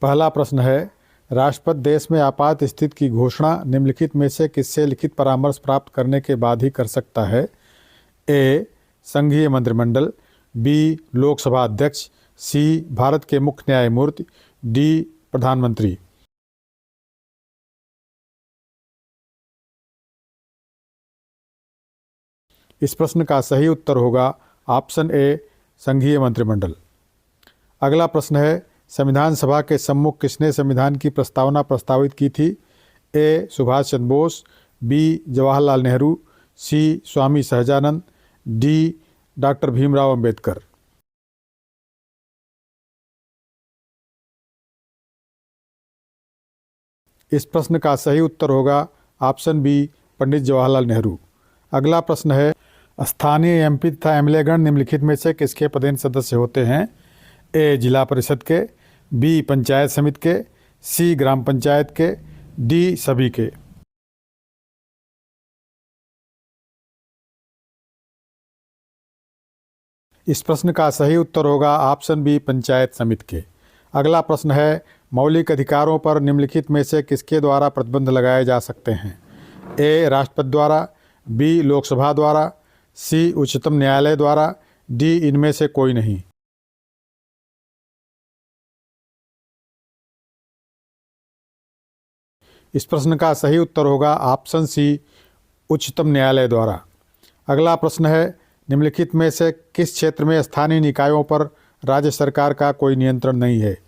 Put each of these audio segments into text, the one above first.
पहला प्रश्न है, राष्ट्रपति देश में आपात स्थिति की घोषणा निम्नलिखित में से किससे लिखित परामर्श प्राप्त करने के बाद ही कर सकता है? ए. संघीय मंत्रिमंडल, बी. लोकसभा अध्यक्ष, सी. भारत के मुख्य न्यायमूर्ति, डी. प्रधानमंत्री। इस प्रश्न का सही उत्तर होगा ऑप्शन ए, संघीय मंत्रिमंडल। अगला प्रश्न है, संविधान सभा के सम्मुख किसने संविधान की प्रस्तावना प्रस्तावित की थी? ए. सुभाष चंद्र बोस, बी. जवाहरलाल नेहरू, सी. स्वामी सहजानंद, डी. डॉक्टर भीमराव अंबेडकर। इस प्रश्न का सही उत्तर होगा ऑप्शन बी, पंडित जवाहरलाल नेहरू। अगला प्रश्न है, स्थानीय एमपी तथा एमएलए गण निम्नलिखित में से किसके पदेन सदस्य होते हैं? ए. जिला परिषद के, बी. पंचायत समिति के, सी. ग्राम पंचायत के, डी. सभी के। इस प्रश्न का सही उत्तर होगा ऑप्शन बी, पंचायत समिति के। अगला प्रश्न है, मौलिक अधिकारों पर निम्नलिखित में से किसके द्वारा प्रतिबंध लगाए जा सकते हैं? ए. राष्ट्रपति द्वारा, बी. लोकसभा द्वारा, सी. उच्चतम न्यायालय द्वारा, डी. इनमें से कोई नहीं। इस प्रश्न का सही उत्तर होगा ऑप्शन सी, उच्चतम न्यायालय द्वारा। अगला प्रश्न है, निम्नलिखित में से किस क्षेत्र में स्थानीय निकायों पर राज्य सरकार का कोई नियंत्रण नहीं है?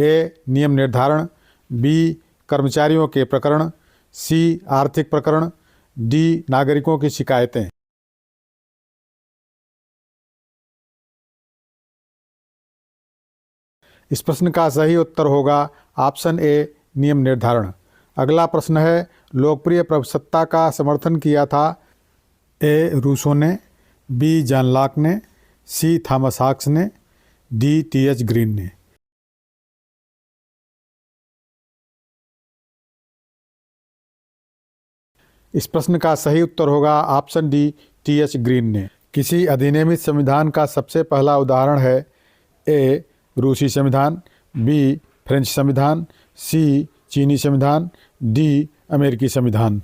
ए. नियम निर्धारण, बी. कर्मचारियों के प्रकरण, सी. आर्थिक प्रकरण, डी. नागरिकों की शिकायतें। इस प्रश्न का सही उत्तर होगा ऑप्शन ए, नियम निर्धारण। अगला प्रश्न है, लोकप्रिय प्रभुसत्ता का समर्थन किया था? ए. रूसो ने, बी. जॉन लॉक ने, सी. थॉमस हॉब्स ने, डी. टी.एच. ग्रीन ने। इस प्रश्न का सही उत्तर होगा ऑप्शन डी, टी.एच. ग्रीन ने। किसी अधिनियमित संविधान का सबसे पहला उदाहरण है? ए. रूसी संविधान, बी. फ्रेंच संविधान, सी. चीनी संविधान, डी. अमेरिकी संविधान।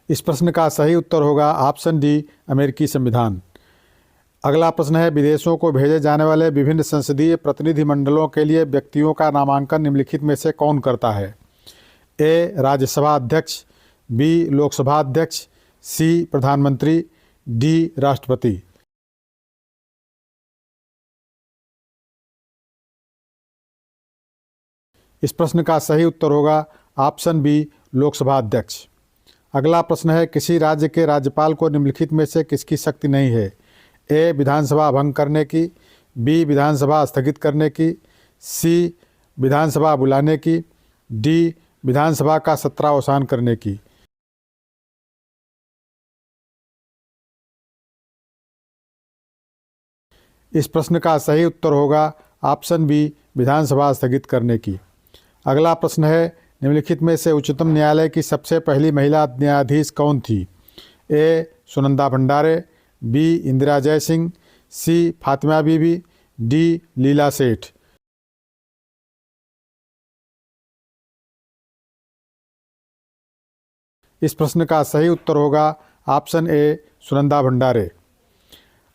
इस प्रश्न का सही उत्तर होगा ऑप्शन डी, अमेरिकी संविधान। अगला प्रश्न है, विदेशों को भेजे जाने वाले विभिन्न संसदीय प्रतिनिधिमंडलों के लिए व्यक्तियों का नामांकन निम्नलिखित में से कौन करता है? ए. राज्यसभा अध्यक्ष, बी. लोकसभा अध्यक्ष, सी. प्रधानमंत्री, डी. राष्ट्रपति। इस प्रश्न का सही उत्तर होगा ऑप्शन बी, लोकसभा अध्यक्ष। अगला प्रश्न है, किसी राज्य के राज्यपाल को निम्नलिखित में से किसकी शक्ति नहीं है? ए. विधानसभा भंग करने की, बी. विधानसभा स्थगित करने की, सी. विधानसभा बुलाने की, डी. विधानसभा का सत्रावसान करने की। इस प्रश्न का सही उत्तर होगा ऑप्शन बी, विधानसभा स्थगित करने की। अगला प्रश्न है, निम्नलिखित में से उच्चतम न्यायालय की सबसे पहली महिला न्यायाधीश कौन थी? ए. सुनंदा भंडारे, बी. इंदिरा जयसिंह, सी. फातिमा बीबी, डी. लीला सेठ। इस प्रश्न का सही उत्तर होगा ऑप्शन ए, सुनंदा भंडारे।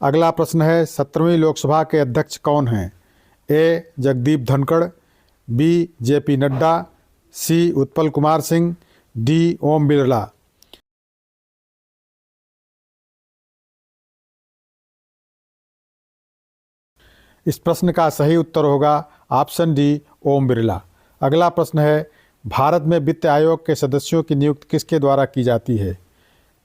अगला प्रश्न है, 17वीं लोकसभा के अध्यक्ष कौन हैं? ए. जगदीप धनखड़, बी. जे.पी. नड्डा, सी. उत्पल कुमार सिंह, डी. ओम बिरला। इस प्रश्न का सही उत्तर होगा ऑप्शन डी, ओम बिरला। अगला प्रश्न है, भारत में वित्त आयोग के सदस्यों की नियुक्ति किसके द्वारा की जाती है?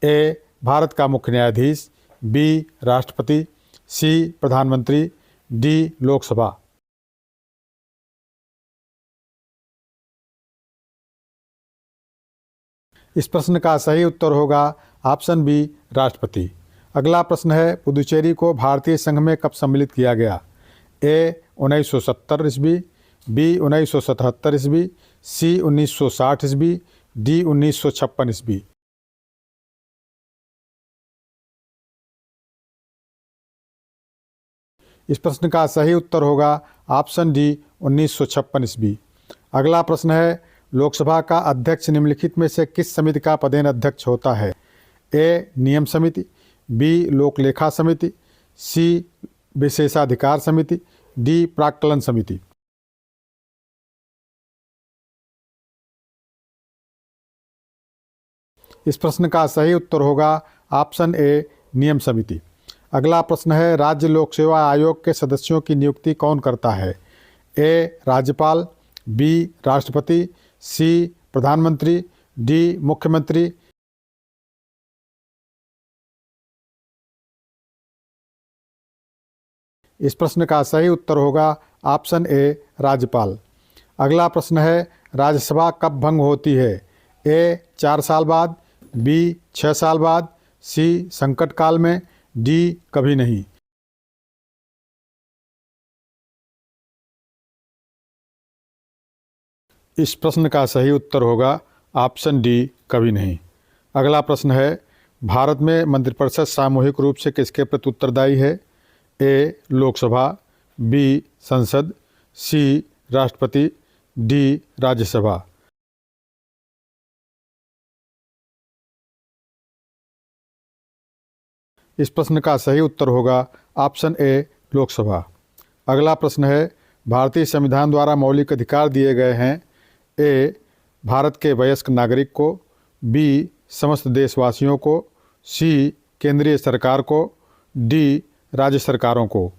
ए. भारत का मुख्य न्यायाधीश, बी. राष्ट्रपति, सी. प्रधानमंत्री, डी. लोकसभा। इस प्रश्न का सही उत्तर होगा ऑप्शन बी, राष्ट्रपति। अगला प्रश्न है, पुदुचेरी को भारतीय संघ में कब सम्मिलित किया गया? ए. 1970 ईस्वी, बी. 1977 ईस्वी, सी. 1960 ईस्वी, डी. 1956 ईस्वी। इस प्रश्न का सही उत्तर होगा ऑप्शन डी 1956 ईस्वी। अगला प्रश्न है, लोकसभा का अध्यक्ष निम्नलिखित में से किस समिति का पदेन अध्यक्ष होता है? ए नियम समिति, बी लोक लेखा समिति, सी विशेषाधिकार समिति, डी प्राक्कलन समिति। इस प्रश्न का सही उत्तर होगा ऑप्शन ए नियम समिति। अगला प्रश्न है, राज्य लोक सेवा आयोग के सदस्यों की नियुक्ति कौन करता है? ए राज्यपाल, बी राष्ट्रपति, सी प्रधानमंत्री, डी मुख्यमंत्री। इस प्रश्न का सही उत्तर होगा ऑप्शन ए राज्यपाल। अगला प्रश्न है, राज्यसभा कब भंग होती है? ए 4 साल बाद, बी 6 साल बाद, सी संकट काल में, डी कभी नहीं। इस प्रश्न का सही उत्तर होगा ऑप्शन डी कभी नहीं। अगला प्रश्न है, भारत में मंत्रिपरिषद सामूहिक रूप से किसके प्रति उत्तरदायी है? ए लोकसभा, बी संसद, सी राष्ट्रपति, डी राज्यसभा। इस प्रश्न का सही उत्तर होगा ऑप्शन ए लोकसभा। अगला प्रश्न है, भारतीय संविधान द्वारा मौलिक अधिकार दिए गए हैं। ए भारत के वयस्क नागरिक को, बी समस्त देशवासियों को, सी केंद्रीय सरकार को, डी राज्य सरकारों को।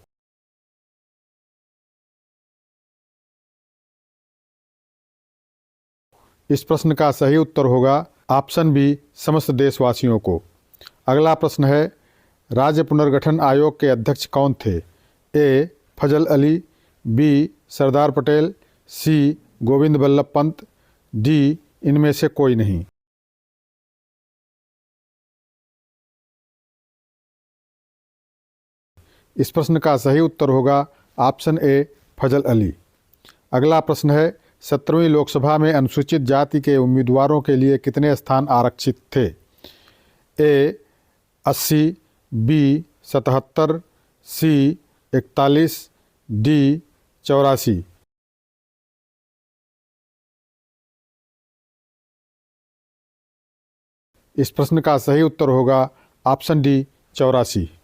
इस प्रश्न का सही उत्तर होगा ऑप्शन बी समस्त देशवासियों को। अगला प्रश्न है, राज्य पुनर्गठन आयोग के अध्यक्ष कौन थे? ए फजल अली, बी सरदार पटेल, सी गोविंद बल्लभ पंत, डी इनमें से कोई नहीं। इस प्रश्न का सही उत्तर होगा ऑप्शन ए फजल अली। अगला प्रश्न है, 17वीं लोकसभा में अनुसूचित जाति के उम्मीदवारों के लिए कितने स्थान आरक्षित थे? ए 80, बी 77, सी 41, डी 84। इस प्रश्न का सही उत्तर होगा ऑप्शन डी 84।